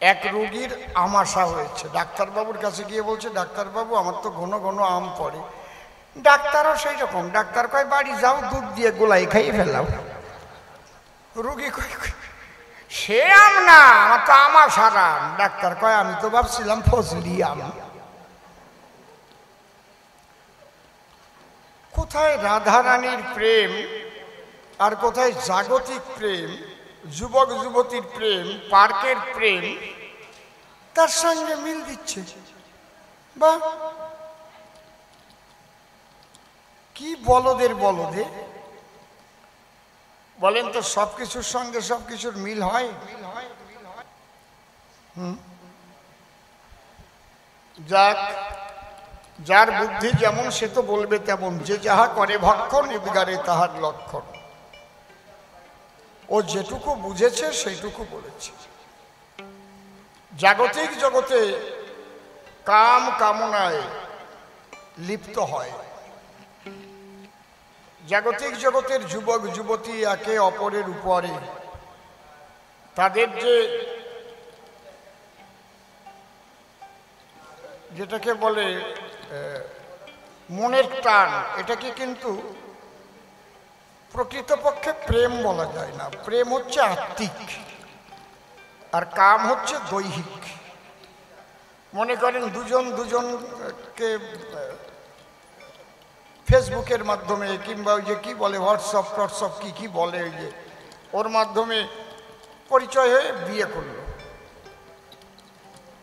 এক রোগীর আমাশা হয়েছে, ডাক্তারবাবুর কাছে গিয়ে বলছে, ডাক্তারবাবু আমার তো ঘন ঘন আম পড়ে। ডাক্তারও সেই রকম, ডাক্তার কয় বাড়ি যাও, দুধ দিয়ে গোলাই খাইয়ে ফেলাও। রোগী কয় সে আম না, আমার তো আমাশার আম। ডাক্তার কয় আমি তো ভাবছিলাম ফজলি আম। কোথায় রাধারানীর প্রেম আর কোথায় জাগতিক প্রেম, যুবক যুবতীর প্রেম, পার্কের প্রেম, তার সঙ্গে মিল দিচ্ছে। বা কি বলদের বলদে বলেন তো, সবকিছুর সঙ্গে সবকিছুর মিল হয়? যাক, যার বুদ্ধি যেমন সে তো বলবে তেমন, যে যাহা করে ভক্ষণ নিবিগারে তাহার লক্ষণ। ও যেটুকু বুঝেছে সেইটুকু বলেছে। জাগতিক জগতে কাম কামনায় লিপ্ত হয়। জাগতিক জগতের যুবক যুবতী একে অপরের উপরে তাদের যেটাকে বলে মনের টান, এটাকে কিন্তু প্রকৃতপক্ষে প্রেম বলা যায় না। প্রেম হচ্ছে আত্মিক আর কাম হচ্ছে দৈহিক। মনে করেন দুজন দুজনকে ফেসবুকের মাধ্যমে কিংবা ওই যে কি বলে হোয়াটসঅ্যাপ কি বলে, ওই যে ওর মাধ্যমে পরিচয় হয়ে বিয়ে করলো।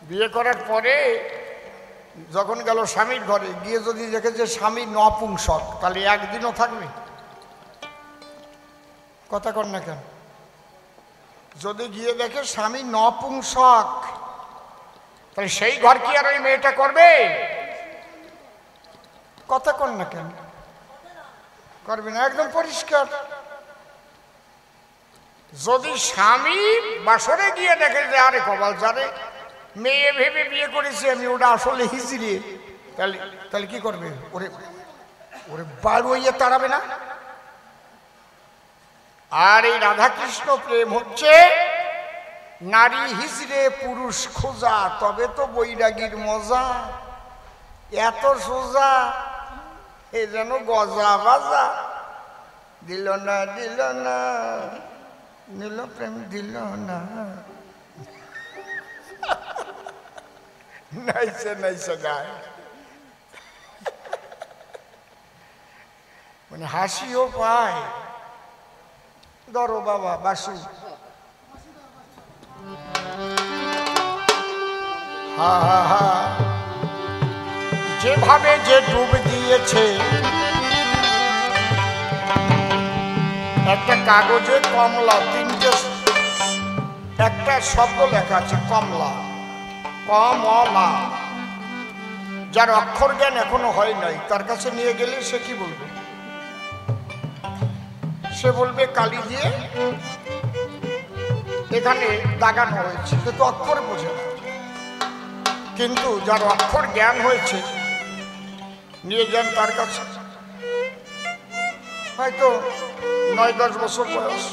বিয়ে করার পরে যখন গেল স্বামীর ঘরে, গিয়ে যদি দেখে যে স্বামী নপুংসক, তাহলে একদিনও থাকবে? কথা কর না কেন? যদি গিয়ে দেখে স্বামী নপুংসক, তাহলে সেই ঘর কি আর ওই মেয়েটা করবে? কথা কর না কেন? করবে না, একদম পরিষ্কার। যদি স্বামী বাসরে গিয়ে দেখে যে আরে কপাল জানে, মেয়ে ভেবে বিয়ে করেছি আমি, ওটা আসলে হিজড়ে, তাহলে কি করবে? ওরে ওরে বাড়ুইয়ে তাড়াবে না? আর এই রাধাকৃষ্ণ প্রেম হচ্ছে নারী হিজড়ে পুরুষ খোঁজা, তবে তো বৈরাগীর মজা। এত সোজা, এ যেন গজা বাজা। দিল না নীল প্রেম দিল না, নাইছে গায়, মানে হাসিও পায়। ধরো বাবা বাসু, যেভাবে যে ডুব দিয়েছে একটা কাগজে কমলা, তিনটে একটা শব্দ লেখা আছে কমলা, কমলা। যার অক্ষর জ্ঞান এখনো হয় নাই, তার কাছে নিয়ে গেলে সে কি বলবে? সে বলবে কালি দিয়ে এখানে দাগানো হয়েছে, সে তো অক্ষর বোঝে না। কিন্তু যার অক্ষর জ্ঞান হয়েছে, নিয়ে যান তার কাছে, হয়তো 9-10 বছর বয়স।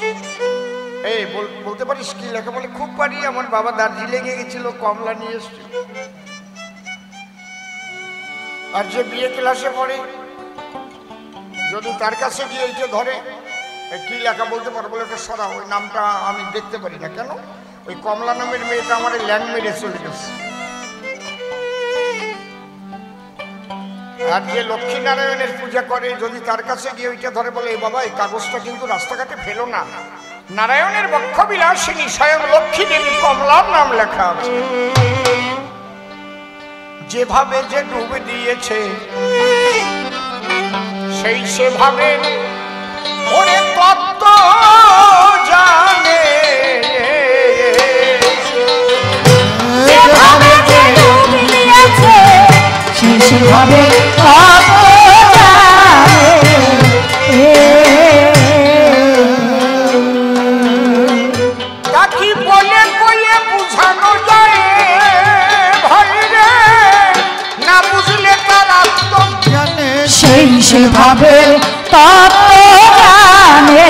এই বলতে পারিস কি লেখা? বলে খুব পারি, আমার বাবা দার্জিলিংয়ে গেছিল, কমলা নিয়ে এসছিল। আর যে বিয়ে ক্লাসে পড়ে, যদি তার কাছে গিয়ে এইটা ধরে, কি লেখা বলতে পারবো? বলে ওটা সরা, ওই নামটা আমি দেখতে পারি না। কেন? ওই কমলা নামের মেয়েটা আমার ল্যান্ড মেরে চলে গেছে। আর যে লক্ষ্মীনারায়ণের পূজা করে, যদি তার কাছে গিয়ে ওইটা ধরে, বলে বাবা এই কাগজটা কিন্তু রাস্তাঘাটে ফেলো না, নারায়ণের বক্ষ বিলাসিনী স্বয়ং লক্ষ্মী দেবী কমলার নাম লেখা আছে। যেভাবে যে ডুবে দিয়েছে সেই সেভাবে ওরে তত্ত্ব জানে। যেভাবে যে ডুবে দিয়েছে সেই সেভাবে তত্ত্ব জানে। তা কি বলে কইয়ে বুঝানো যায় ভাই রে, না বুঝলে তার আত্ম জানে। সেই সেভাবে তত্ত্ব জানে।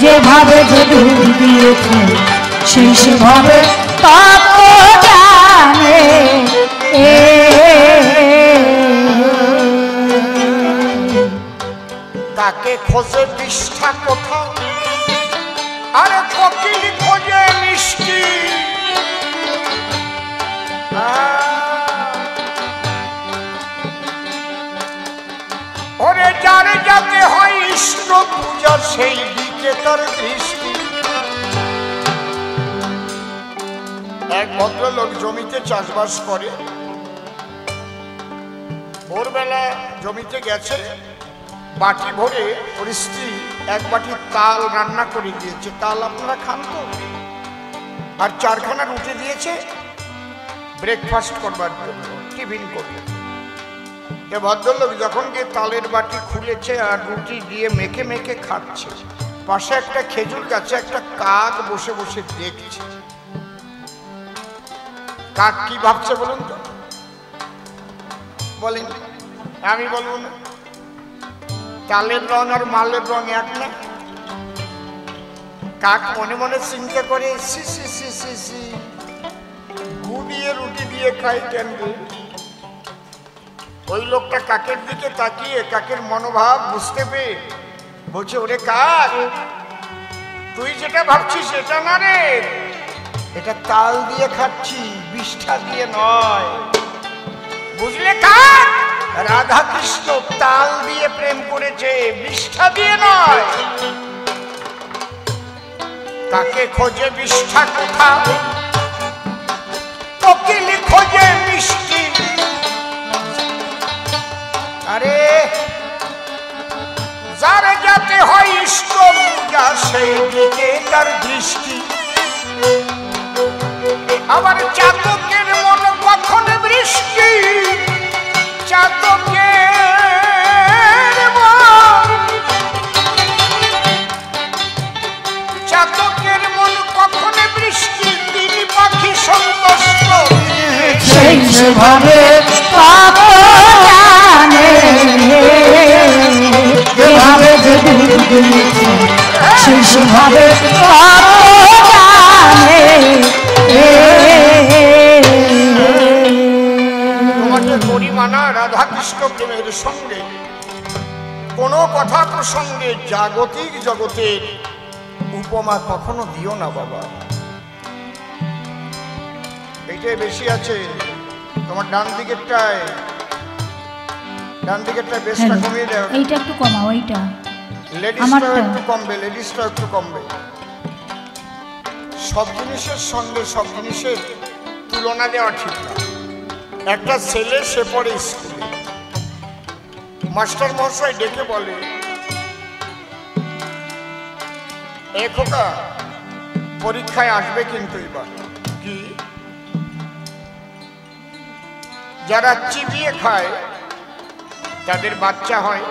যেভাবে যে ডুব দিয়েছে শেষ ভাবে তত্ত্ব জানে। তাকে খোঁজে বিষ্ঠা কোথাও, আরে কোকিল খোঁজে মিষ্টি। ওরে যারে যাতে হয় ইষ্ট পূজা, সেই দিকে তার দৃষ্টি। এক ভদ্রলোক জমিতে চাষবাস করে, ভোরবেলা জমিতে গেছে, বাটি ভরে ওর স্ত্রী এক বাটি তাল রান্না করে দিয়েছে। তাল আপনারা খান তো? আর 4খানা রুটি দিয়েছে ব্রেকফাস্ট করবার জন্য, টিফিন করবে। যে ভদ্রলোক যখন গিয়ে তালের বাটি খুলেছে আর রুটি দিয়ে মেখে মেখে খাচ্ছে, পাশে একটা খেজুর গাছে একটা কাক বসে বসে দেখছে। কাক কি ভাবছে বলুন তো? বলেন, আমি বলবো না? চালের রং আর মালের রং এক না? কাক মনে মনে চিন্তা করে, সি সি সি সি সি, ঘু দিয়ে রুটি দিয়ে খাই কেন? ওই লোকটা কাকের দিকে তাকিয়ে কাকের মনোভাব বুঝতে পেরে বলছে, ওরে কাক, তুই যেটা ভাবছিস এটা না রে, এটা তাল দিয়ে খাচ্ছি, বিষ্ঠা দিয়ে নয়, বুঝলে কাক? রাধা কৃষ্ণ তাল দিয়ে প্রেম করেছে, বিষ্ঠা দিয়ে নয়। তাকে খোঁজে বিষ্ঠা কোথাও, কোকিল খোঁজে মিষ্টি। আরে যারে যাতে হয় ইষ্ট পূজা, সেই দিকে তার দৃষ্টি। আবার চাতকের মন কখন বৃষ্টি, চাতকের মন কখন বৃষ্টি, তিনি পাখি সন্তুষ্ট। শেষ ভাবে তত্ত্ব জানে। যেভাবে শেষ ভাবে তত্ত্ব জানে। তোমাকে পরিমানা রাধাকৃষ্ণ প্রেমের সঙ্গে কোনো কথা প্রসঙ্গে জাগতিক জগতের উপমা কখনো দিও না বাবা। এইটাই বেশি আছে। তোমার ডান দিকেরটায় বেশটা কমিয়ে দাও। এইটা একটু কমাও, এইটা লেডিসটাও একটু কমবে, লেডিসটাও একটু কমবে। সব জিনিসের সঙ্গে সব জিনিসের তুলনা দেওয়া ঠিক না। একটা ছেলে সে পড়ে স্কুলে, মাস্টার মহাশয় ডেকে বলে, এ খোকা, পরীক্ষায় আসবে কিন্তু এবার। কি? যারা চিবিয়ে খায় তাদের বাচ্চা হয়,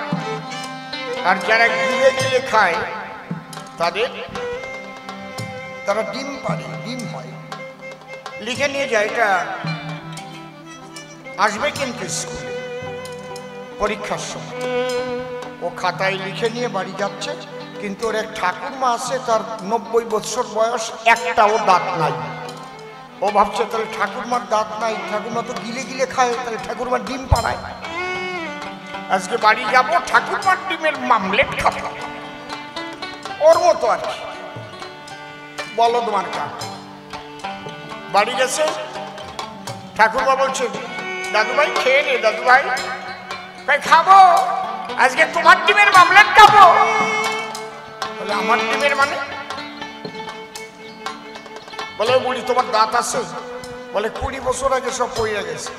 আর যারা গিলে গিলে খায় তারা ডিম পারে, ডিম হয়। লিখে নিয়ে যায়, এটা আসবে কিন্তু স্কুলে পরীক্ষার সময়। ও খাতায় লিখে নিয়ে বাড়ি যাচ্ছে, কিন্তু ওর এক ঠাকুরমা আছে, তার 90 বছর বয়স, একটাও দাঁত নাই। ও ভাবছে তাহলে ঠাকুরমার দাঁত নাই, ঠাকুরমা তো গিলে গিলে খায়, তাহলে ঠাকুরমার ডিম পাড়ায়। আজকে বাড়ি যাব, ঠাকুরমার ডিমের মামলেট খাবো, ওর মতো আর কি। বলো তোমার কাজ। বাড়ি গেছে, ঠাকুরমা বলছে, দাদুভাই খেয়ে নে। দাদুভাই তাই খাবো, আজকে তোমার ডিমের মামলেট খাবো। বলে আমার ডিমের মানে? বলে বুড়ি তোমার দাঁত আছে? বলে 20 বছর আগে সব পড়ে গেছে।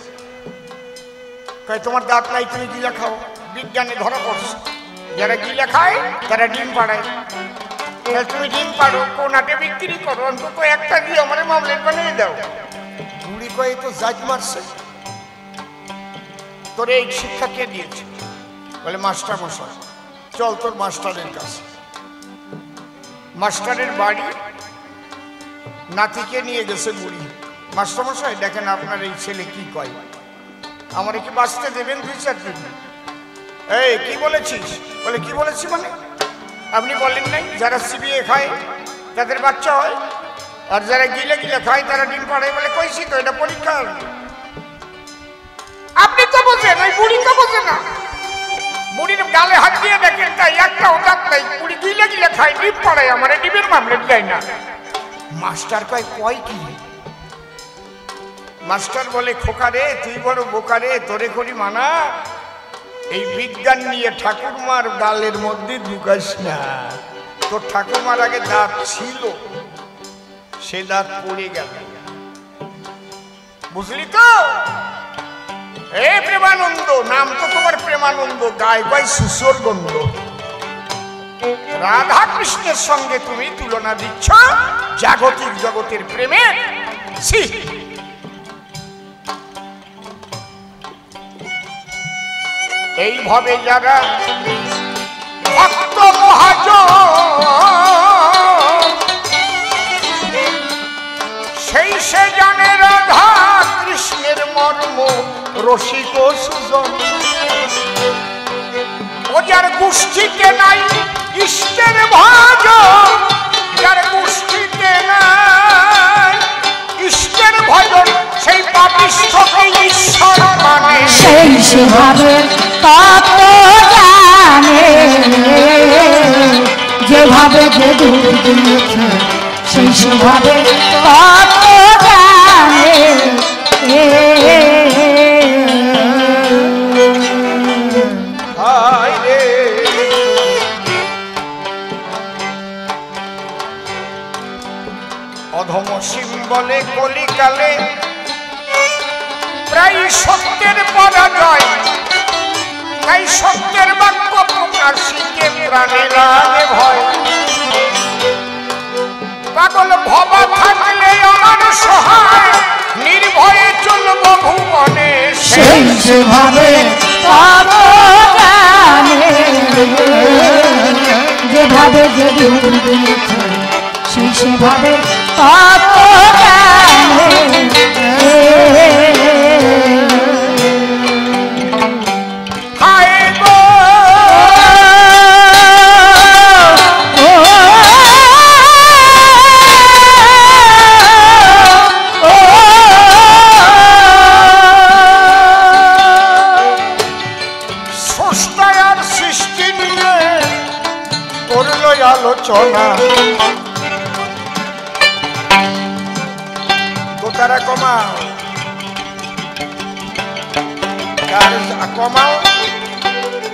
তাই তোমার দাঁত নাই, তুমি গিলা খাও। বিজ্ঞানে ধরা পড়ছে, যারা গিলা খায় তারা ডিম পাড়ায়। তুমি ডিম পাড়ো, কোনাটে বিক্রি করো, অন্তত একটা দিয়ে আমার মামলেট বানিয়ে দাও। বুড়ি কয়ে তো জাজ মারছে, তোর এই শিক্ষা কে দিয়েছে? বলে মাস্টার মশাই। চল তোর মাস্টারের কাছে। মাস্টারের বাড়ি, নাতিকে নিয়ে গেছে বুড়ি। মাস্টার মশাই দেখেন আপনার এই ছেলে কি কয়, আমার কি বাঁচতে দেবেন 2-4 দিন? এই কি বলেছিস? বলে কি বলেছি মানে? আপনি বলেন নাই যারা চিবিয়ে খায় তাদের বাচ্চা হয়? আর যারা গিলে গিলে খায় তারা ডিম পাড়ে বলে কইছি তো এটা পরীক্ষা। আপনি তো বোঝেন, ওই বুড়ি তো বোঝে না। বুড়ির গালে হাত দিয়ে দেখেন তাই একটা ওটাক নাই, বুড়ি গিলে গিলে খায় ডিম পাড়ায়, আমার ডিমের মামলেট দেয় না। মাস্টার কয় কি? মাস্টার বলে খোকা রে তুই বড় বোকা রে, তোরে করি মানা, এই বিজ্ঞান নিয়ে ঠাকুরমার গালের মধ্যে ঢুকাস না। তোর ঠাকুরমার আগে দাঁত ছিল, সে দাঁত পড়ে গেল, বুঝলি তো? এ প্রেমানন্দ, নাম তো তোমার প্রেমানন্দ, গায়ে গায়ে সুসর গন্ধ। রাধা কৃষ্ণের সঙ্গে তুমি তুলনা দিচ্ছ জাগতিক জগতের প্রেমের। এইভাবে যারা ভক্ত মহাজন সেই সে জানে রাধা কৃষ্ণের মর্ম রসিক সুজন। ও যার গোষ্ঠীতে নাই ইষ্টের ভজন, যার গোষ্ঠীতে নাই ইষ্টের ভজন, সেই পাপিষ্ঠকে ঈশ্বর মানে। সেই সেভাবে তত্ত্ব জানে, যেভাবে যে ডুব দিয়েছে সেই সেভাবে তত্ত্ব জানে। অধম সিং বলে কলিকালে প্রায় সত্যের পরাজয়, তাই সত্যের বাক্য প্রকাশিতে প্রাণে লাগে ভয়। পাগল ভবা থাকলে আমার সহায়, নির্ভয়ে চলব ভুবনে সেই সেভাবে তত্ত্ব জানে, যেভাবে যে ডুব দিয়েছে সেই সেভাবে তত্ত্ব জানে। স্রষ্টার সৃষ্টি নিয়ে করল আলোচনা, দোতারা কমাও কমাও,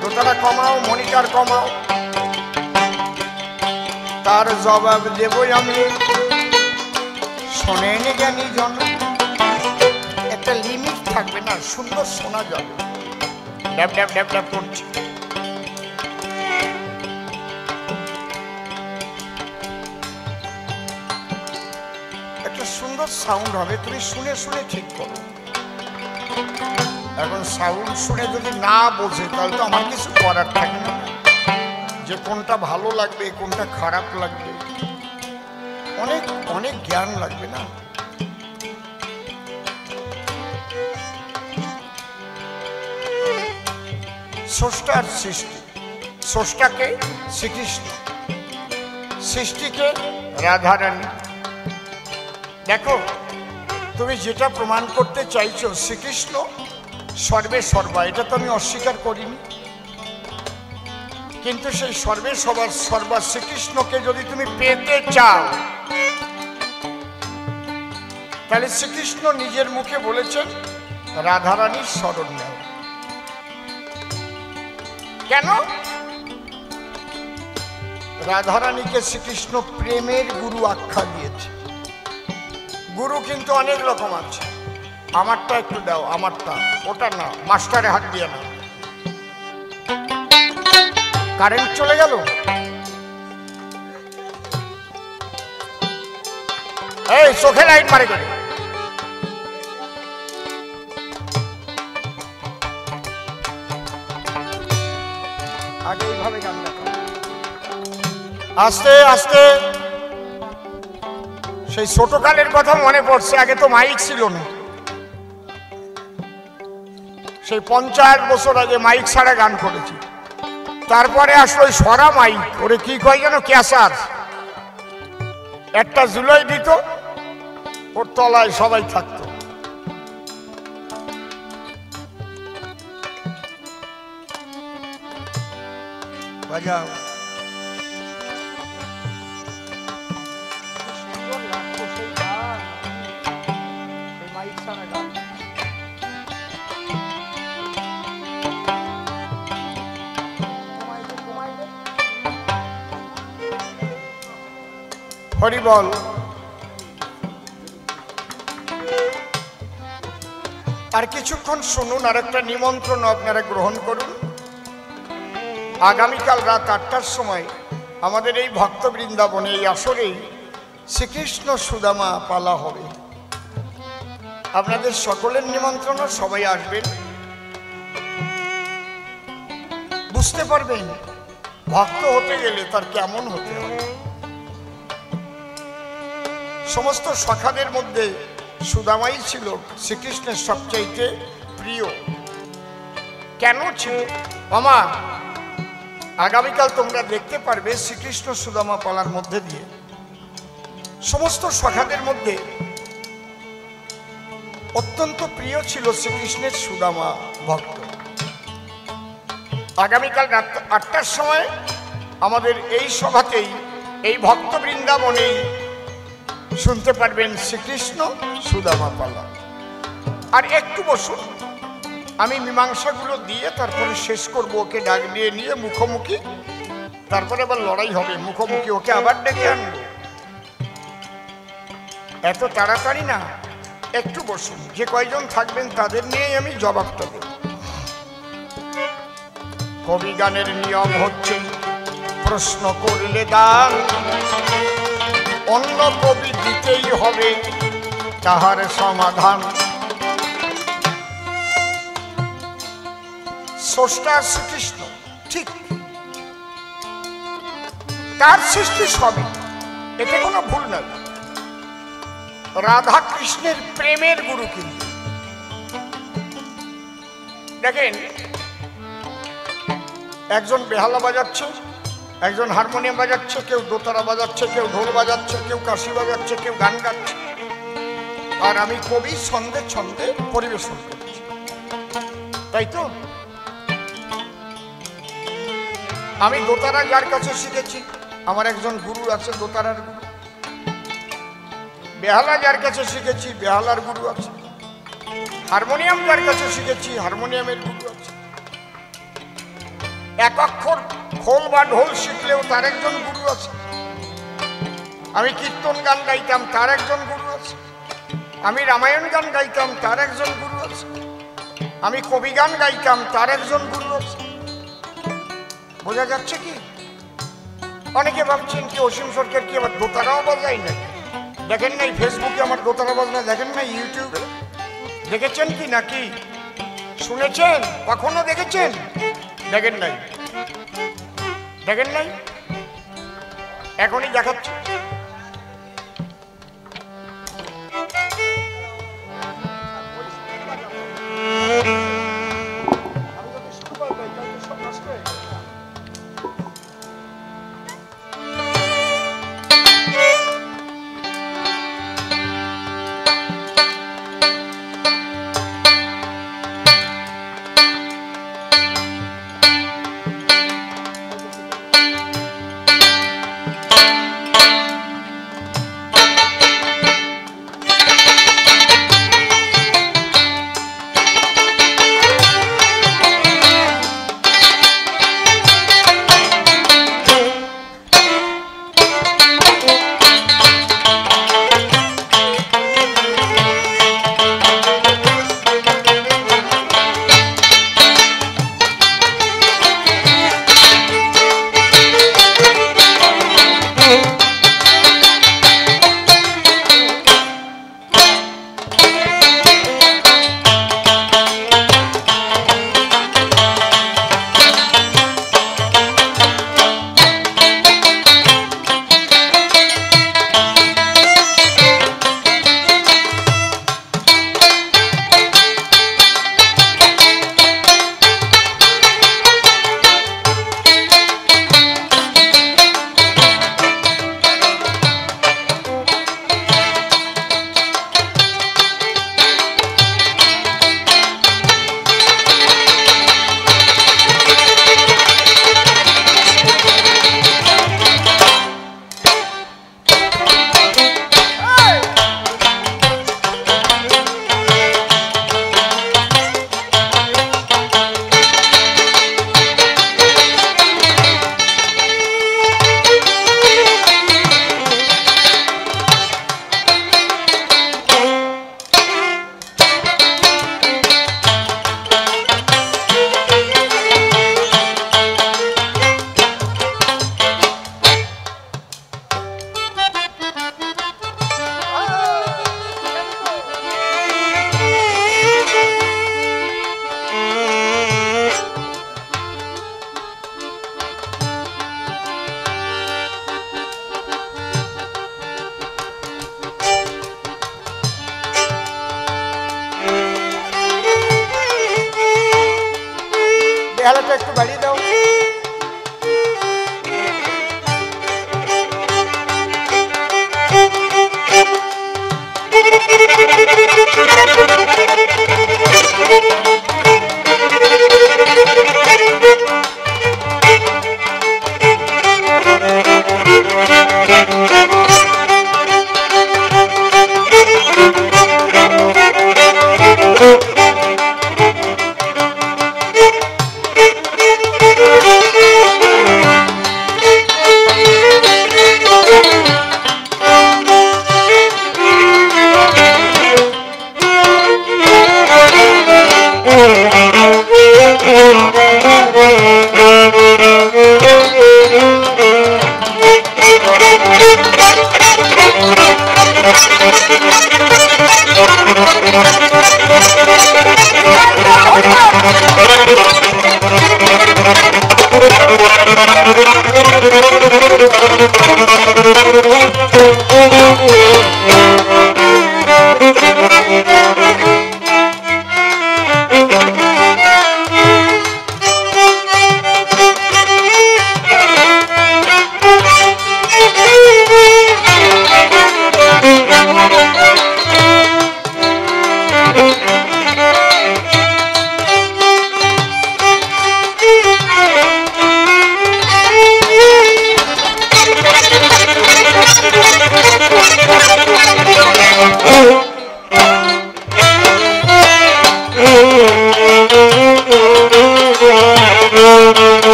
দোতারা কমাও, মনিটার কমাও, তার জবাব দেবই আমি। শোনেনি জ্ঞানী জন, একটা লিমিট থাকবে না, সুন্দর শোনা যাবে। ড্যাপ ড্যাপ ড্যাপ ড্যাপ করছি। একটা সুন্দর সাউন্ড হবে, তুমি শুনে শুনে ঠিক করো। এখন সাউন্ড শুনে যদি না বোঝে তাহলে তো আমার কিছু করার থাকে না, যে কোনটা ভালো লাগবে কোনটা খারাপ লাগবে, অনেক অনেক জ্ঞান লাগবে না। স্রষ্টার সৃষ্টি, স্রষ্টাকে শ্রীকৃষ্ণ, সৃষ্টিকে রাধারানী। দেখো তুমি যেটা প্রমাণ করতে চাইছো শ্রীকৃষ্ণ সর্বে সর্বা, এটা তো আমি অস্বীকার করিনি, কিন্তু সেই সর্বে সবার সর্বা শ্রীকৃষ্ণকে যদি তুমি পেতে চাও তাহলে শ্রীকৃষ্ণ নিজের মুখে বলেছেন রাধারানীর শরণ নেও। কেন? রাধারানীকে শ্রীকৃষ্ণ প্রেমের গুরু আখ্যা দিয়েছে। গুরু কিন্তু অনেক রকম আছে, আমারটা একটু দাও, আমারটা, ওটা না, মাস্টারে হাত দিয়ে না। কারেন্ট চলে গেল, এই চোখে লাইট মারে করে। আগে এইভাবে গান দেখা, আস্তে আস্তে। সেই ছোটকালের কথা মনে পড়ছে, আগে তো মাইক ছিল না, সেই 50 বছর আগে মাইক ছাড়া গান করেছি। তারপরে আসলো ওই সরা মাইক, ওরে কি কয় যেন, ক্যাসার। একটা জুলাই দিত, ওর তলায় সবাই থাকতো। বাজাও। হরি বল। আর কিছুক্ষণ শুনুন, আর একটা নিমন্ত্রণ আপনারা গ্রহণ করুন। আগামীকাল রাত 8টার সময় আমাদের এই ভক্ত বৃন্দাবনে এই আসরেই শ্রীকৃষ্ণ সুদামা পালা হবে। আপনাদের সকলের নিমন্ত্রণ, সবাই আসবেন, বুঝতে পারবেন ভক্ত হতে গেলে তার কেমন হতে হয়। সমস্ত সখাদের মধ্যে সুদামাই ছিল শ্রীকৃষ্ণের সবচাইতে প্রিয়। কেন ছিল? মামা, আগামীকাল তোমরা দেখতে পারবে শ্রীকৃষ্ণ সুদামা পালার মধ্যে দিয়ে সমস্ত সখাদের মধ্যে অত্যন্ত প্রিয় ছিল শ্রীকৃষ্ণের সুদামা ভক্ত। আগামীকাল রাত 8টার সময় আমাদের এই সভাতেই, এই ভক্ত বৃন্দাবনেই শুনতে পারবেন শ্রীকৃষ্ণ সুদামা পালা। আর একটু বসুন, আমি মীমাংসাগুলো দিয়ে তারপরে শেষ করব। ওকে ডাক দিয়ে নিয়ে মুখোমুখি, তারপরে আবার লড়াই হবে মুখোমুখি, ওকে আবার ডেকে আনবো। এত তাড়াতাড়ি না, একটু বসুন। যে কয়জন থাকবেন তাদের নিয়েই আমি জবাবটা দেব। কবি গানের নিয়ম হচ্ছে প্রশ্ন করলে দান, অন্য কবি দিতেই হবে তাহার সমাধান। স্রষ্টা শ্রীকৃষ্ণ, ঠিক, তার সৃষ্টি সবই, এতে কোনো ভুল নাই। রাধা কৃষ্ণের প্রেমের গুরু কিন্তু। দেখেন, একজন বেহালা বাজাচ্ছে, একজন হারমোনিয়াম বাজাচ্ছে, কেউ দোতারা বাজাচ্ছে, কেউ ঢোল বাজাচ্ছে, কেউ কাশি বাজাচ্ছে, কেউ গান গাচ্ছে, আর আমি কবি ছন্দে ছন্দে পরিবেশন করছি, তাই তো? আমি দোতারা যার কাছে শিখেছি, আমার একজন গুরু আছে দোতারার গুরু। বেহালা যার কাছে শিখেছি, বেহালার গুরু আছে। হারমোনিয়াম যার কাছে শিখেছি, হারমোনিয়ামের গুরু আছে। এক অক্ষর খোল বা ঢোল শিখলেও তার একজন গুরু আছে। আমি কীর্তন গান গাইতাম, তার একজন গুরু আছে। আমি রামায়ণ গান গাইতাম, তার একজন গুরু আছে। আমি কবি গান গাইতাম, তার একজন গুরু আছে। বোঝা যাচ্ছে কি? অনেকে ভাবছেন কি অসীম সরকার কি আবার দোতারাও বাজায় নাকি? দেখেন নাই ফেসবুকে আমার দোতারা বাজনা? দেখেন নাই ইউটিউবে? দেখেছেন কি নাকি শুনেছেন? কখনো দেখেছেন? দেখেন নাই? দেখেন নাই? এখনই দেখাচ্ছে। বেহালাটা একটু বাড়িয়ে দাও।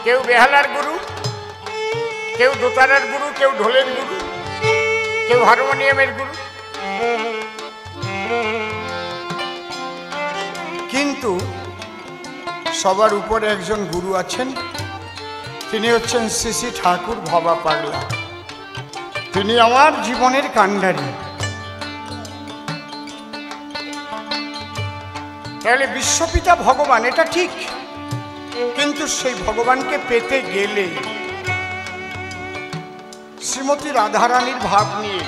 কেউ বেহালার গুরু, কেউ দোতারার গুরু, কেউ ঢোলের গুরু, কেউ হারমোনিয়ামের গুরু। কিন্তু সবার উপরে একজন গুরু আছেন, তিনি হচ্ছেন শ্রী শ্রী ঠাকুর ভবা পাগলা। তিনি আমার জীবনের কাণ্ডারি। তাহলে বিশ্বপিতা ভগবান, এটা ঠিক, কিন্তু সেই ভগবানকে পেতে গেলে শ্রীমতী রাধারানীর ভাব নিয়ে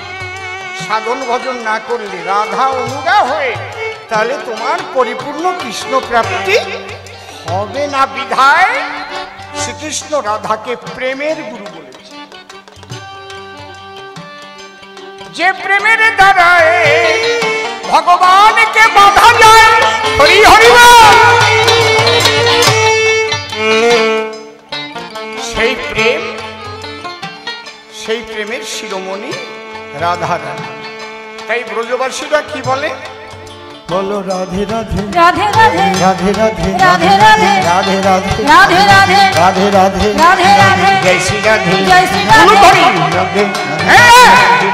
সাধন ভজন না করলে, রাধা অনুগা হয়ে, তাহলে তোমার পরিপূর্ণ কৃষ্ণ প্রাপ্তি হবে না। বিধায় শ্রীকৃষ্ণ রাধাকে প্রেমের গুরু বলেছে। যে প্রেমের দ্বারায় ভগবানকে বাধা যায়, হরি হরি বল, সেই প্রেমের শিরোমণি রাধারানী। তাই ব্রজবাসীরা কি বলে? বলো রাধে রাধে রাধে রাধে রাধে রাধে রাধে রাধে রাধে রাধে রাধে রাধে রাধে রাধে রাধে রাধে জয় শ্রী রাধে জয় শ্রী রাধে রাধে রাধে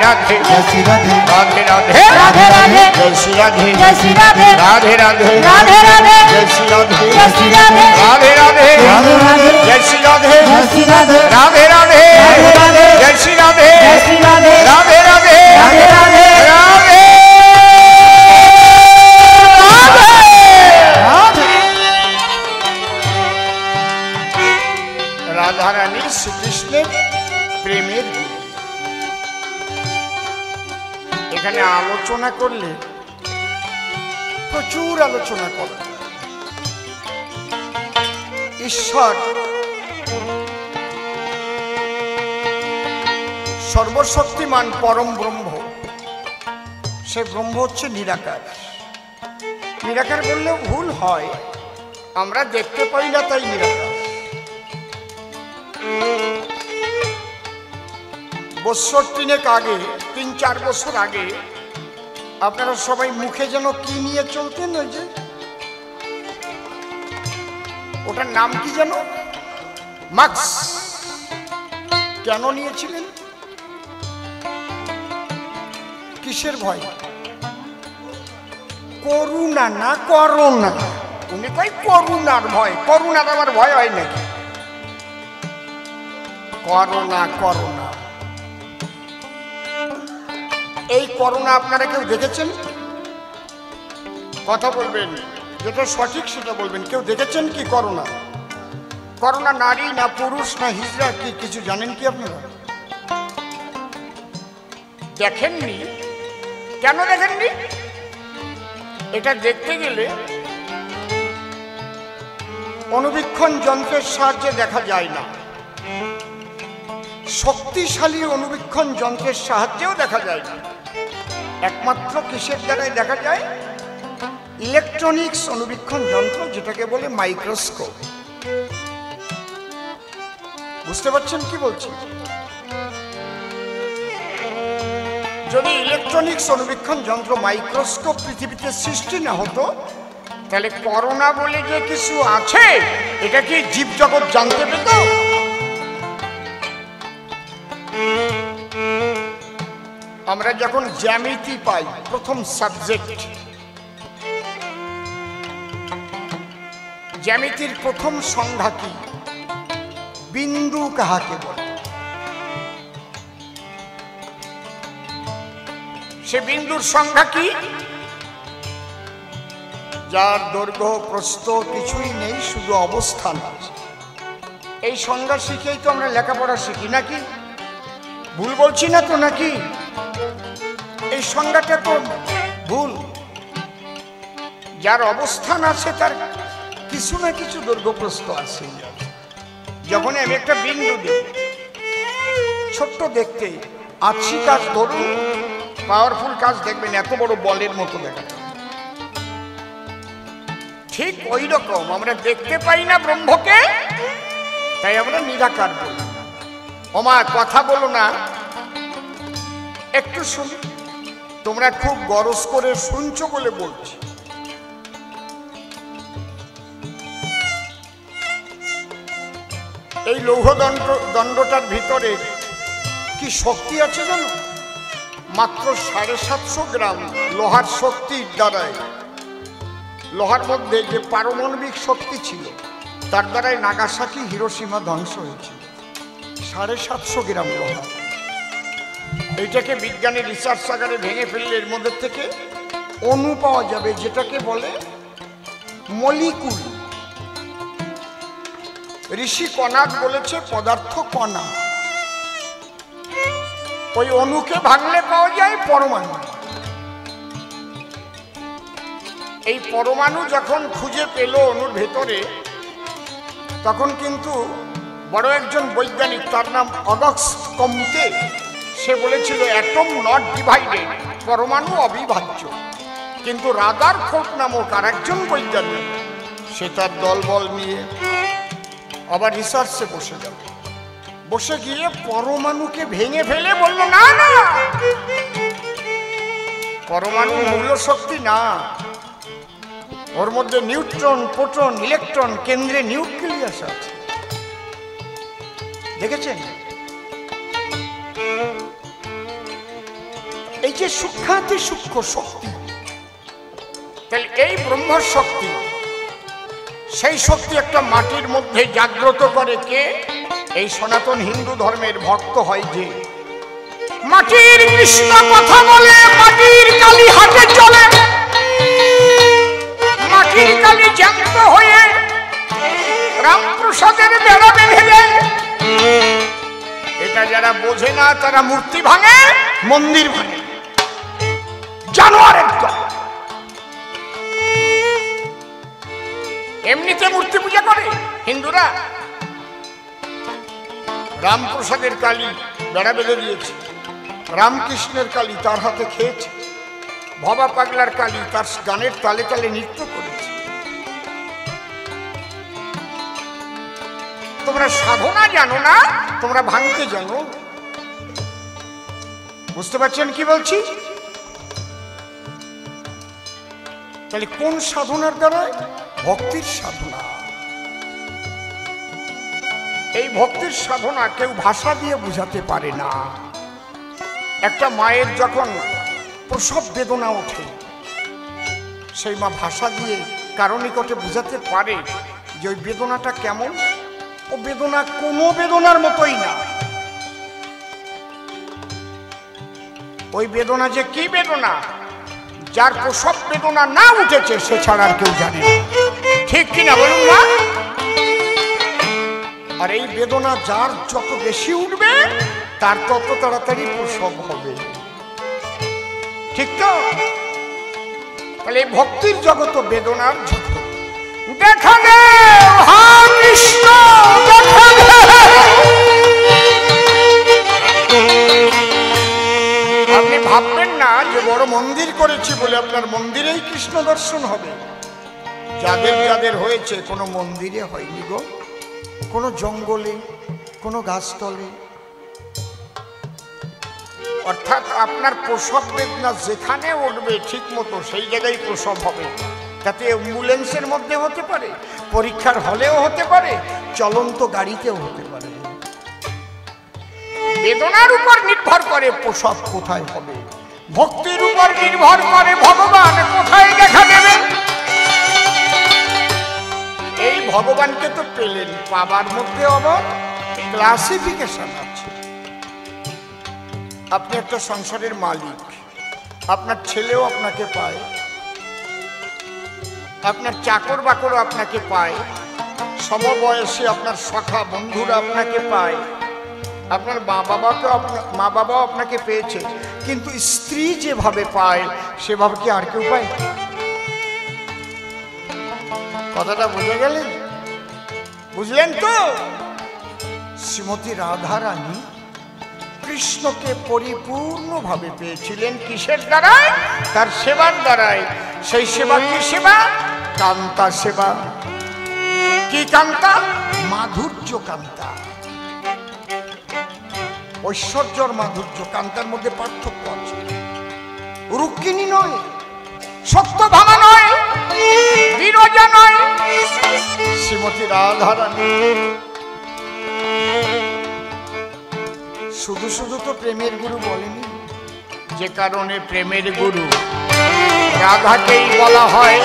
জয় শ্রী রাধে রাধে রাধে রাধে রাধে জয় শ্রী রাধে জয় শ্রী রাধে রাধে রাধে রাধে রাধে জয় শ্রী রাধে জয় শ্রী রাধে রাধে রাধে রাধে রাধে জয় শ্রী রাধে জয় শ্রী রাধে রাধে রাধে রাধে রাধে জয় শ্রী রাধে জয় শ্রী রাধে রাধে রাধে রাধে রাধে রাধে রাধারানী শ্রীকৃষ্ণের প্রেমের গুরু। এখানে আলোচনা করলে প্রচুর আলোচনা করে। ঈশ্বর সর্বশক্তিমান পরম ব্রহ্ম, সে ব্রহ্ম হচ্ছে নিরাকার। নিরাকার বললেও ভুল হয়, আমরা দেখতে পাই না তাই নিরাকার। বছর তিনেক আগে, 3-4 বছর আগে, আপনারা সবাই মুখে যেন কি নিয়ে চলতেন, ওই যে ওটার নাম কি যেন, মাস্ক। কেন নিয়েছিলেন? কিসের ভয়? করুণা না করোনা। উনি কয় করুণার ভয়। করুণার আমার ভয় হয় নাকি? Corona corona. এই করোনা আপনারা কেউ দেখেছেন? কথা বলবেন, যেটা সঠিক সেটা বলবেন। কেউ দেখেছেন কি করোনা? করোনা নারী না পুরুষ না হিজড়া কি কিছু জানেন কি আপনারা? দেখেননি? কেন দেখেননি? এটা দেখতে গেলে অনুবীক্ষণ যন্ত্রের সাহায্যে দেখা যায় না, শক্তিশালী অনুবীক্ষণ যন্ত্রের সাহায্যেও দেখা যায় না। একমাত্র কিসের দ্বারাই দেখা যায়? ইলেকট্রনিক্স অনুবীক্ষণ যন্ত্র, যেটাকে বলে মাইক্রোস্কোপ। বুঝতে পারছেন কি বলছি? যদি ইলেকট্রনিক্স অনুবীক্ষণ যন্ত্র মাইক্রোস্কোপ পৃথিবীতে সৃষ্টি না হতো, তাহলে করোনা বলে যে কিছু আছে এটা কি জীবজগৎ জানতে পেত? আমরা যখন জ্যামিতি পাই, প্রথম সাবজেক্ট, জ্যামিতির প্রথম সংজ্ঞা কি? বিন্দু কাহাকে বলে? সে বিন্দুর সংজ্ঞা কি? যার দৈর্ঘ্য প্রস্থ কিছুই নেই, শুধু অবস্থান আছে। এই সংজ্ঞা শিখেই তো আমরা লেখাপড়া শিখি নাকি? ভুল বলছি না তো নাকি? এই সংজ্ঞাটা তো ভুল। যার অবস্থান আছে তার কিছু না কিছু দৈর্ঘ্য প্রস্থ আছে। যখন আমি একটা বিন্দু দেব, ছোট্ট দেখতে, আছি কাজ ধরুন, পাওয়ারফুল কাজ দেখবেন এত বড় বলের মতো দেখা যায়। ঠিক ওই রকম আমরা দেখতে পাই না ব্রহ্মকে, তাই আমরা নিরাকার বলি। ওমা কথা বলো না, একটু শুনি। তোমরা খুব গরজ করে শুনছো বলে বলছি। এই লৌহ দণ্ডটার ভিতরে কি শক্তি আছে জানো? মাত্র 750 গ্রাম লোহার শক্তির দ্বারাই, লোহার মধ্যে যে পারমাণবিক শক্তি ছিল তার দ্বারাই নাগাসাকি হিরোশিমা ধ্বংস হয়েছিল। 750 গ্রাম লোহা। এইটাকে বিজ্ঞানী রিসার্চ আকারে ভেঙে ফেললে এর মধ্যে থেকে অণু পাওয়া যাবে, যেটাকে বলে মলিকুল। ঋষি কণাদ বলেছে পদার্থ কণা। ওই অণুকে ভাঙলে পাওয়া যায় পরমাণু। এই পরমাণু যখন খুঁজে পেল অণুর ভেতরে, তখন কিন্তু বড় একজন বৈজ্ঞানিক, তার নাম অগস্ট কম্তে, সে বলেছিল অ্যাটম নট ডিভাইডেড, পরমাণু অবিভাজ্য। কিন্তু রাদারফোর্ড নামক আর একজন বৈজ্ঞানিক, সে তার দলবল নিয়ে আবার রিসার্চে বসে গেল। বসে গিয়ে পরমাণুকে ভেঙে ফেলে বলল, না না, পরমাণু মূল শক্তি না, ওর মধ্যে নিউট্রন, প্রোটন, ইলেকট্রন, কেন্দ্রে নিউক্লিয়াস আছে। দেখেছেন? এই যে সূক্ষ্মাতি সূক্ষ্ম শক্তি, তাহলে এই ব্রহ্ম শক্তি, সেই শক্তি একটা মাটির মধ্যে জাগ্রত করে কে? এই সনাতন হিন্দু ধর্মের ভক্ত হয় যে। মাটির কৃষ্ণ কথা বলে, মাটির কালী হাতে চলে, মাটির কালী জ্যান্ত হয়ে রামপ্রসাদের বেড়া বেঁধে দেয়। এটা যারা বোঝে না তারা মূর্তি ভাঙে, মন্দির ভাঙে, জানোয়ারের দল। এমনিতে মূর্তি পূজা করে হিন্দুরা। রামপ্রসাদের কালী বেড়া বেঁধে দিয়েছে, রামকৃষ্ণের কালী তার হাতে খেয়েছে, ভবা পাগলার কালী তার গানের তালে তালে নৃত্য করেছে। তোমরা সাধনা জানো না, তোমরা ভাঙতে জানো। বুঝতে পারছেন কি বলছি? তাহলে কোন সাধনার দ্বারা? ভক্তির সাধনা। এই ভক্তির সাধনা কেউ ভাষা দিয়ে বুঝাতে পারে না। একটা মায়ের যখন প্রসব বেদনা ওঠে, সেই মা ভাষা দিয়ে কারো নিকটে বুঝাতে পারে যে ওই বেদনাটা কেমন। ও বেদনা কোনো বেদনার মতোই না। ওই বেদনা যে কি বেদনা, যার প্রসব বেদনা না উঠেছে সে ছাড়া আর কেউ জানে না, ঠিক কিনা বলুন না? আর এই বেদনা যার যত বেশি উঠবে তার তত তাড়াতাড়ি প্রসব হবে, ঠিক তো? তাহলে ভক্তির জগৎ বেদনার জগৎ। দেখা দে হা কৃষ্ণ, দেখা দে। আপনি ভাববেন না যে বড় মন্দির করেছি বলে আপনার মন্দিরেই কৃষ্ণ দর্শন হবে। যাদের যাদের হয়েছে কোনো মন্দিরে হয়নি গো, কোনো জঙ্গলে, কোনো গাছতলে। অর্থাৎ আপনার প্রসব বেদনা যেখানে উঠবে ঠিক মতো সেই জায়গায় প্রসব হবে। তাতে অ্যাম্বুলেন্সের মধ্যে হতে পারে, পরীক্ষার হলেও হতে পারে, চলন্ত গাড়িতেও হতে পারে। বেদনার উপর নির্ভর করে প্রসব কোথায় হবে, ভক্তির উপর নির্ভর করে ভগবান কোথায় দেখা দেবেন। এই ভগবানকে তো পেলেন, পাবার মধ্যে আবার ক্লাসিফিকেশন আছে। আপনি একটা সংসারের মালিক, আপনার ছেলেও আপনাকে পায়, আপনার চাকর বাকরও আপনাকে পায়, সমবয়সী আপনার সখা বন্ধুরা আপনাকে পায়, আপনার মা বাবাও আপনাকে পেয়েছে। কিন্তু স্ত্রী যেভাবে পায় সেভাবে কি আর কেউ পায়? কথাটা বুঝে গেলেন? বুঝলেন তো? শ্রীমতী রাধারানী কৃষ্ণকে পরিপূর্ণভাবে পেয়েছিলেন কিসের দ্বারায়? তার সেবার দ্বারায়। সেই সেবা কি সেবা? কান্তা সেবা। কি কান্তা? মাধুর্য কান্তা। ঐশ্বর্যর মাধুর্য কান্তার মধ্যে পার্থক্য আছে। রুক্মিণী নয়, সত্যভামা নয়, বিরজা নয়, শ্রীমতী রাধারানী। শুধু শুধু তো প্রেমের গুরু বলেনি, যে কারণে প্রেমের গুরু রাধাকেই বলা হয়।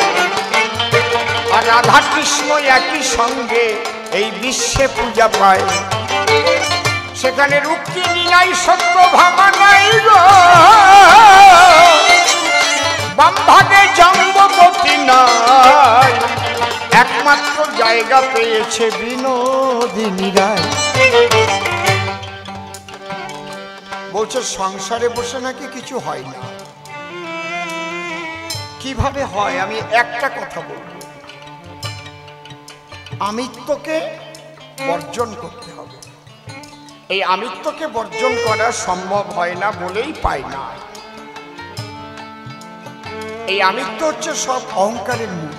আর রাধা কৃষ্ণ একই সঙ্গে এই বিশ্বে পূজা পায়। সেখানে রুক্মিণী নাই, সত্যভামা নাই গো, বামভাগে জম্ববতী নাই, একমাত্র জায়গা পেয়েছে বিনোদিনী রায়। বলছে সংসারে বসে নাকি কিছু হয় না। কিভাবে হয় আমি একটা কথা বলব, আমিত্বকে বর্জন করতে হবে। এই আমিত্বকে বর্জন করা সম্ভব হয় না বলেই পাই না। এই আমিত্ব হচ্ছে সব অহংকারের মূল।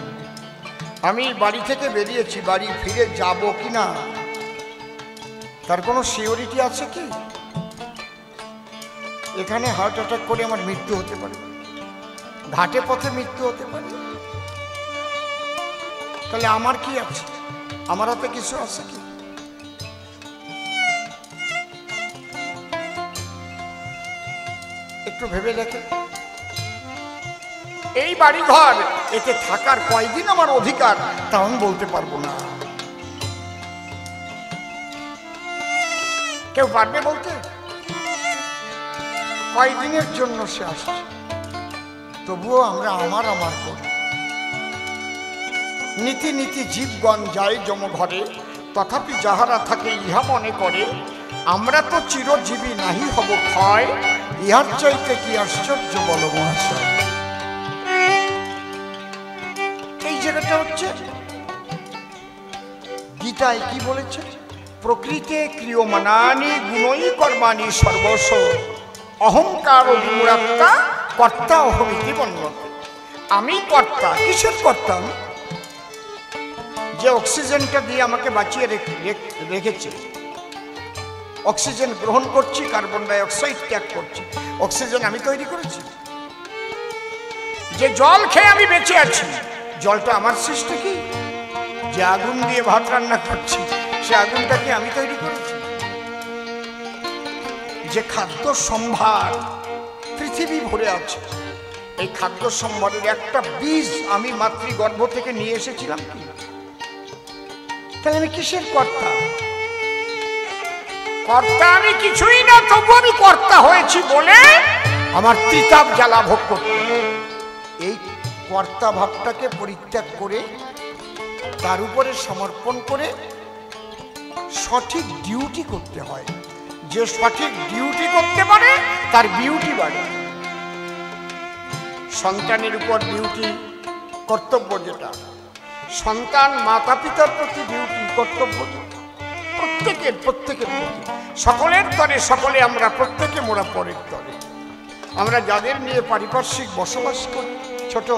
আমি বাড়ি থেকে বেরিয়েছি, বাড়ি ফিরে যাব কিনা তার কোনো সিওরিটি আছে কি? এখানে হার্ট অ্যাটাক করে আমার মৃত্যু হতে পারে, ঘাটে পথে মৃত্যু হতে পারে। তাহলে আমার কি আছে? আমার হাতে কিছু আছে কি? একটু ভেবে দেখে। এই বাড়ি ঘর, এতে থাকার কয়দিন আমার অধিকার তা আমি বলতে পারবো না। কেউ পারবে বলতে? কয়দিনের জন্য সে আসছে, তবুও আমরা আমার আমার করি। নীতি নীতি জীবগণ যায় যম ঘরে, তথাপি যাহারা থাকে ইহা মনে করে, আমরা তো চিরজীবী নাহি হব ক্ষয়, ইহার চাইতে কি আশ্চর্য বল মহাশয়। এই জায়গাটা হচ্ছে গীতায় কি বলেছে? প্রকৃতে ক্রিয়মানানি গুণই কর্মাণি সর্বস্ব, অহংকার ও বিমূঢ়তা কর্তা অহমিতি বর্ণতে। আমি কর্তা। কিসের কর্তা? যে অক্সিজেনটা দিয়ে আমাকে বাঁচিয়ে রেখেছে, অক্সিজেন গ্রহণ করছি, কার্বন ডাই অক্সাইড ত্যাগ করছি, অক্সিজেন আমি তৈরি করেছি। যে জল খেয়ে আমি বেঁচে আছি, জলটা আমার সৃষ্টি কি? যে আগুন দিয়ে ভাত রান্না করছি, সে আগুনটাকে আমি তৈরি করেছি। যে খাদ্য সম্ভার পৃথিবী ভরে আছে। এই খাদ্য সম্ভারের একটা বীজ আমি মাতৃগর্ভ থেকে নিয়ে এসেছিলাম কি? তাহলে আমি কিসের কর্তা? কর্তা আমি কিছুই না, তবু আমি কর্তা হয়েছি বলে আমার তিতাব জ্বালা ভোগ করতে। এই কর্তা ভাবটাকে পরিত্যাগ করে তার উপরে সমর্পণ করে সঠিক ডিউটি করতে হয়। যে সঠিক ডিউটি করতে পারে তার বিউটি বাড়ে। সন্তানের উপর ডিউটি, কর্তব্য যেটা, সন্তান মাতা পিতার প্রতি ডিউটি, কর্তব্য প্রত্যেকের প্রতি, সকলের তরে সকলে আমরা, প্রত্যেকে মোরা পরের তরে। আমরা যাদের নিয়ে পারিপার্শ্বিক বসবাস করি, ছোট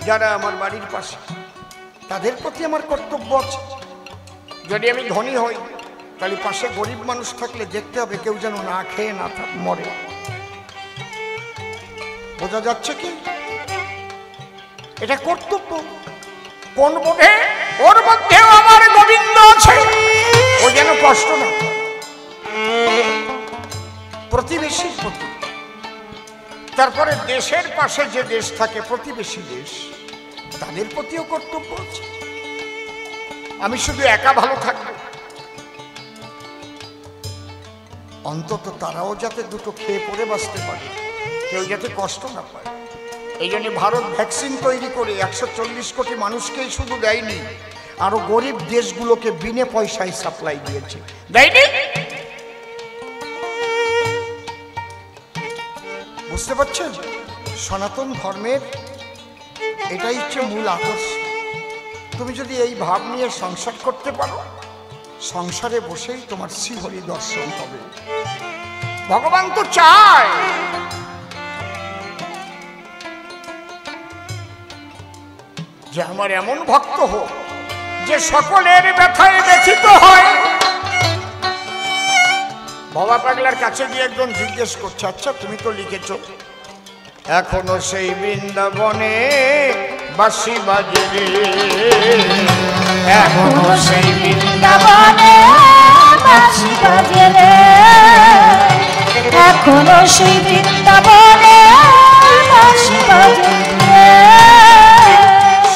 যারা আমার বাড়ির পাশে, তাদের প্রতি আমার কর্তব্য আছে। যদি আমি ধনী হই, তাহলে পাশে গরিব মানুষ থাকলে দেখতে হবে কেউ যেন না খেয়ে না মরে। বোঝা যাচ্ছে কি? এটা কর্তব্য। কোন বোধে? ওর মধ্যেও আমার গোবিন্দ আছে, ও যেন কষ্ট না। প্রতিবেশীর প্রতি, তারপরে দেশের পাশে যে দেশ থাকে, প্রতিবেশী দেশ, তাদের প্রতিও কর্তব্য আছে। আমি শুধু একা ভালো থাকবো, অন্তত তারাও যাতে দুটো খেয়ে পরে বাঁচতে পারে, কেউ যাতে কষ্ট না পায়। এই জন্য ভারত ভ্যাকসিন তৈরি করে 140 কোটি মানুষকেই শুধু দেয়নি, আরো গরিব দেশগুলোকে বিনে পয়সায় সাপ্লাই দিয়েছে। দেয়নি? বুঝতে পারছেন? সনাতন ধর্মের এটাই হচ্ছে মূল আকর্ষণ। তুমি যদি এই ভাব নিয়ে সংসার করতে পারো, সংসারে বসেই তোমার শ্রীহরি দর্শন হবে। ভগবান তো চায় যে আমার এমন ভক্ত হোক যে সকলের ব্যথায় ব্যথিত হয়। বাবা পাগলার কাছে গিয়ে একজন জিজ্ঞেস করছে, আচ্ছা তুমি তো লিখেছ এখনো সেই বৃন্দাবনে বাঁশি বাজে রে, এখনো সেই বৃন্দাবনে বাঁশি বাজে রে, এখনো সেই বৃন্দাবনে বাঁশি বাজে রে।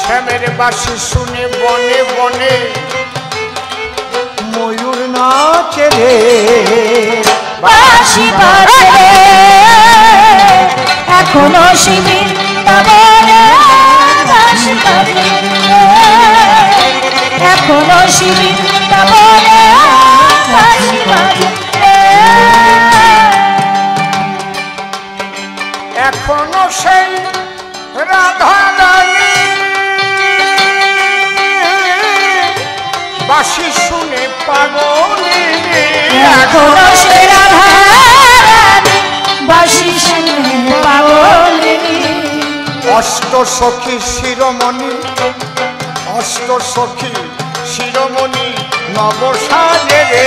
শ্যামের বাঁশি শুনে বনে বনে ময়ূর নাচে রে, বাঁশি বাজে রে, এখনো সেই বৃন্দাবনে বাঁশি বাজে রে, এখনো সেই বৃন্দাবনে বাঁশি বাজে রে। এখনো সেই রাধা রানী বাঁশি শুনে পাগলে, এখনো সেই রাধা রানী বাঁশি শুনে পাগলে। অষ্ট সখী শিরোমণি, অষ্ট সখী শিরোমণি নবসাজে রে,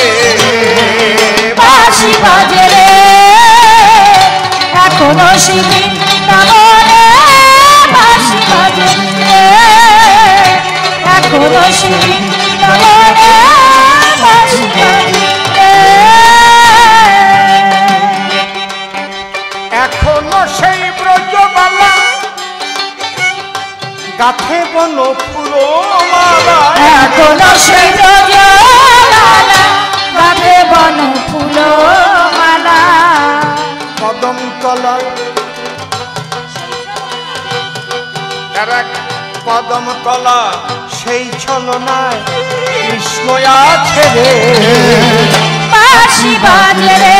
বাঁশি বাজে রে, এখনো সেই বৃন্দাবনে বাঁশি বাজে রে, এখনো সেই বৃন্দাবনে বাঁশি বাজে রে। এখনো সেই ব্রজবালা গাথে বন ফুলমালা, এখনো সেই ব্রজবালা গাথে বন ফুলমালা। কদমতলা কদমতলা সেই ছলনায় কৃষ্ণ আছে রে, বাঁশি বাজে রে,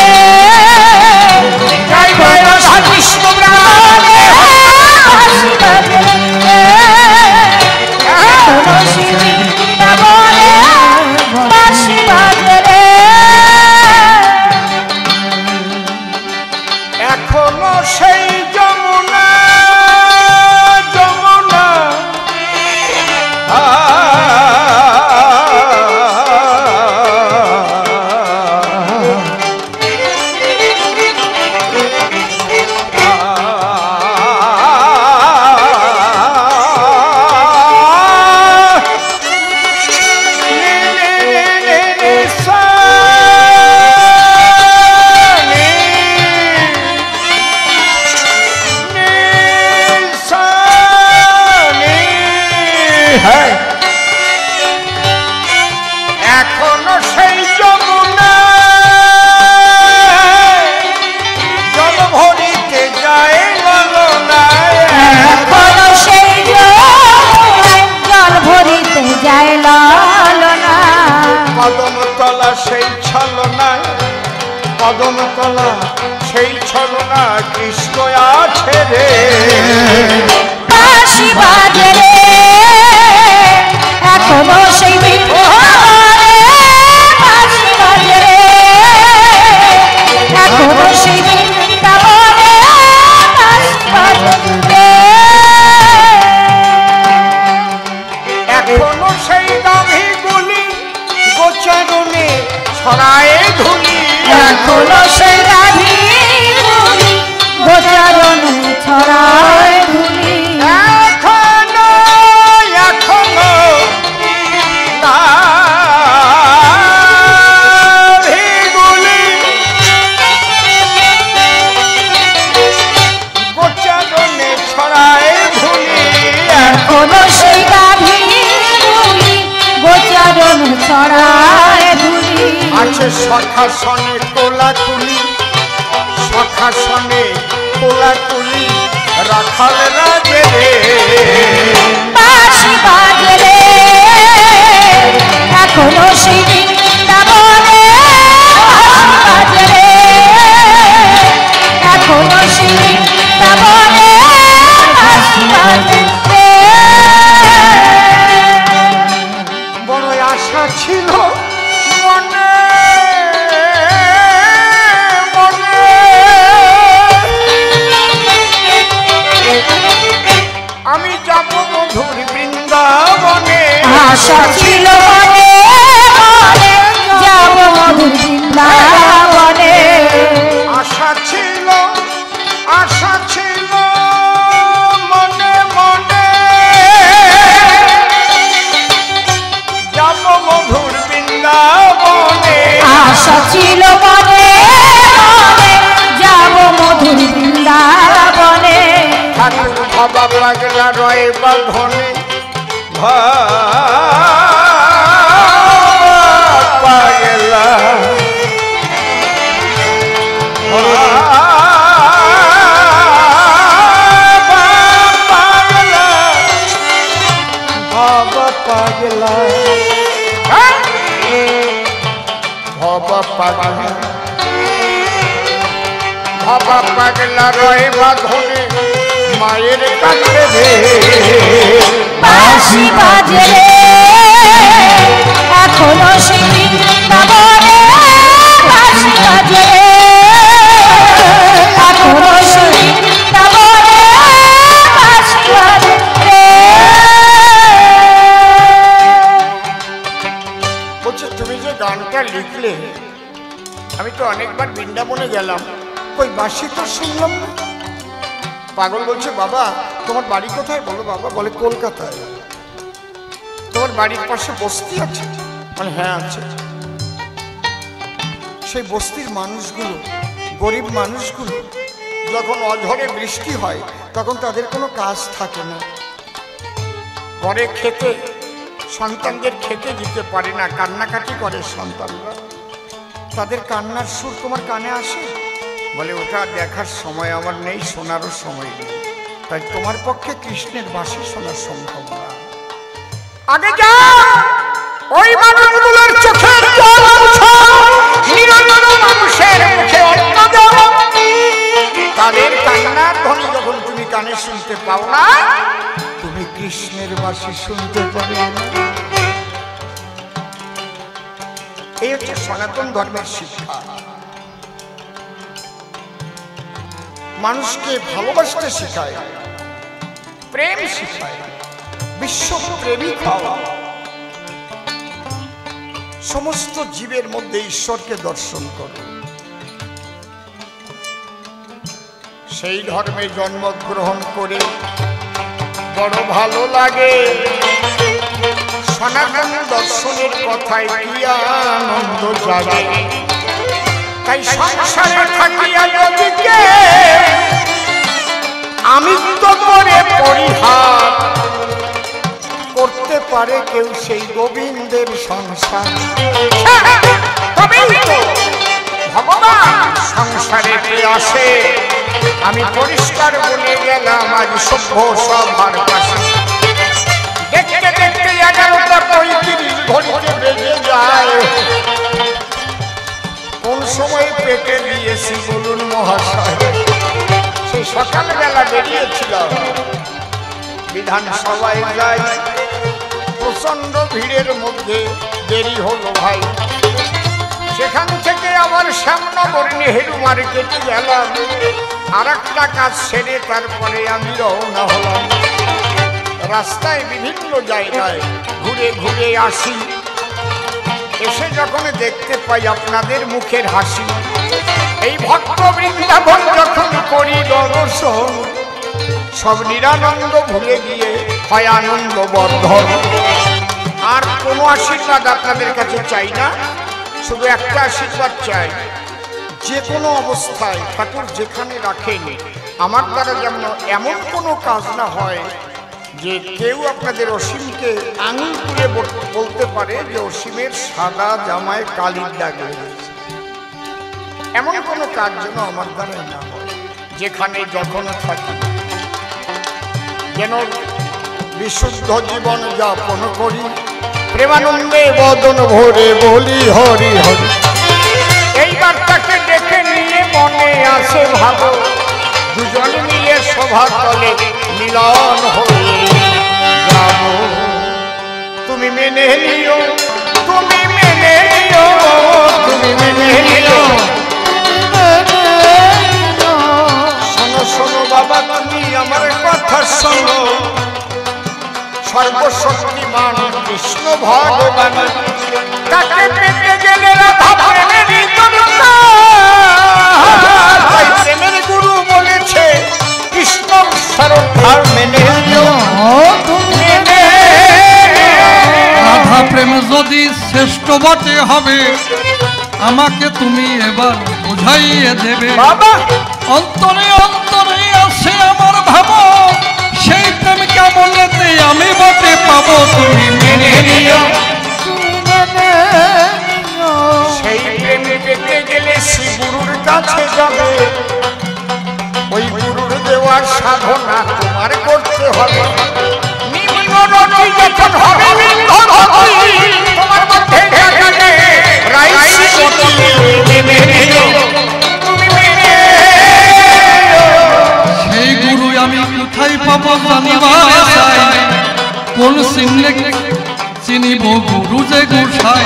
এখনো সেই বৃন্দাবনে বাঁশি বাজে রে, এখনো সেই বৃন্দাবনে বাঁশি বাজে রে। এখনো সেই যমুনা যমুনা হ্যাঁ এখনো সেই যমুনা জল ভরিতে যায় ললনা, এখনো সেই জল ভরিতে যায় ললনা, কদম তলা সেই ছলনায়, কদম তলা সেই ছলনা কৃষ্ণ আছে রে, বাঁশি বাজে রে এখনো সেই বৃন্দাবনে, বাঁশি বাজে রে এখনো সেই বৃন্দাবনে, বাঁশি বাজে রে এখনো সেই গাভীগুলি গোচারণে ছড়ায় ধুলি, এখনো সেই গাভীগুলি গোচারণে ছড়ায় ধুলি, এখনো এখনো গাভীগুলি গোচারণে ছড়ায় ধুলি, এখনো সেই গাভীগুলি গোচারণে ছড়ায় ধুলি, আছে সখাসনে কোলাকুলি, সখাসনে কোলাকুলি রাখাল রাজে রে, বাঁশি বাজে রে এখনো সেই বৃন্দাবনে, বাঁশি বাজে রে এখনো সেই বৃন্দাবনে, বাঁশি বাজে রে বড় আশা ছিল মনে মনে, আমি যাব মধুর বৃন্দাবনে, আশা ছিল মনে মনে যাব মধুর বৃন্দাবনে, আশা ছিল মনে মনে, যাব মধুর বৃন্দাবনে, আশা ছিল মনে মনে যাব মধুর বৃন্দাবনে, ঠাকুর বাবা লাগলা রয় বাঁধনে পাগলা, বাবা পাগলা, বাবা পাগলা, বাবা পাগলা রয় বাঁধনে মায়ের কাছে রে, বাঁশি বাজে রে এখনো সেই বৃন্দাবনে, বাঁশি বাজে রে এখনো সেই বৃন্দাবনে, বাঁশি বাজে রে বলছে তুমি যে গানটা লিখলে আমি তো অনেকবার বৃন্দাবনে গেলাম, ওই বাঁশি তো শুনলাম না। পাগল বলছে বাবা তোমার বাড়ি কোথায়? বলো বাবা, বলে কলকাতায়। তোমার বাড়ির পাশে বস্তি আছে? মানে হ্যাঁ আছে। সেই বস্তির মানুষগুলো, গরিব মানুষগুলো যখন অঝরে বৃষ্টি হয় তখন তাদের কোনো কাজ থাকে না, ঘরে খেতে সন্তানদের খেতে দিতে পারে না, কান্নাকাটি করে সন্তানরা। তাদের কান্নার সুর তোমার কানে আসে? বলে ওটা দেখার সময় আমার নেই, শোনারও সময় নেই, তাই তোমার পক্ষে কৃষ্ণের বাঁশি শোনা সম্ভব না। আগে যা ওই মানুষগুলোর চোখের জল মুছো, নিরঞ্জন মানুষের মুখে অন্ন দাও। তাদের কান্নার ধ্বনি যখন তুমি কানে শুনতে পাও না, তুমি কৃষ্ণের বাঁশি শুনতে পারো না। এই হচ্ছে সনাতন ধর্মের শিক্ষা। মানুষকে ভালোবাসতে শেখায়, প্রেম শেখায়, বিশ্ব প্রেমিক হওয়া, সমস্ত জীবের মধ্যে ঈশ্বরকে দর্শন করো। সেই ধর্মে জন্মগ্রহণ করে বড় ভালো লাগে। সনাতন দর্শনের কথায় কি আনন্দ জাগে। তাই সংসারে থাকিয়া যদি আমি তো করে পরিহার করতে পারে কেউ সেই গোবিন্দের সংসার। তবেই তো ভগবান সংসারে আসে। আমি পরিষ্কার বলে গেলাম আজ সভ্য সভার পাশে। দেখতে দেখতে 11:35 ঘড়িতে বেজে যায়। কোন সময় পেটে দিয়েছি বলুন মহাশয়? সেই সকালবেলা বেরিয়েছিল, বিধানসভায় যাই, প্রচন্ড ভিড়ের মধ্যে দেরি হলো ভাই। সেখান থেকে আবার শ্যামনগর নেহেরু মার্কেটে গেলাম। আর একটা কাজ সেরে তারপরে আমি রওনা হলাম। রাস্তায় বিভিন্ন জায়গায় ঘুরে ঘুরে আসি। এসে যখন দেখতে পাই আপনাদের মুখের হাসি, এই ভক্ত বৃন্দাবন যখন করি দর্শন, সব নিরানন্দ ভুলে গিয়ে হয় আনন্দ বর্ধন। আর কোনো আশীর্বাদ আপনাদের কাছে চাই না, শুধু একটা আশীর্বাদ চাই। যে কোনো অবস্থায় ঠাকুর যেখানে রাখেন, আমার দ্বারা যেমন এমন কোনো কাজ না হয় যে কেউ আপনাদের অসীমকে আঙুল তুলে বলতে পারে যে অসীমের সাদা জামায় কালির দাগ লেগেছে। এমন কোনো কাজ যেন আমার দ্বারা না হয়। যেখানে যখন থাকি যেন বিশুদ্ধ জীবন যাপন করি, প্রেমানন্দে বদন ভরে বলি হরি হরি। এইবার তাকে দেখে নিয়ে মনে আসে ভাবো, দুজন মিলে সভা তলে মিলন হয়ে যাব। তুমি মেনে নিও, তুমি মেনে নিও, তুমি মেনে নিও। শোনো শোনো বাবা, তুমি আমার কথা শোনো। সর্বশক্তিমান কৃষ্ণ ভগবান, তাকে পেতে গেলে রাধা প্রেমেরই দরকার। তাই প্রেমের গুরু বলেছে কৃষ্ণ সরকার মেনে নিও। রাধা প্রেম যদি শ্রেষ্ঠ বটে হবে, আমাকে তুমি এবার বুঝাইয়ে দেবে। বাবা অন্তরে অন্তরে আছে আমার ভাবো, সেই প্রেম কেমনেতে আমি বটে পাবো। তুমি মেনে নিও, সেই প্রেম পেতে গেলে শ্রী গুরুর কাছে যাবে। ওই গুরুর দেওয়ার সাধনা তোমার করতে হবে। নিম্নরতি যখন হবে বিন্ধরতি, তোমার মধ্যে থাকবে রাইসিমতি। মেনে নিও, তুমি মেনে নিও। সেই গুরু আমি কোথায় পাবো জানিবার চাই, কোন চিনলে চিনিব গুরু যে গোসাই।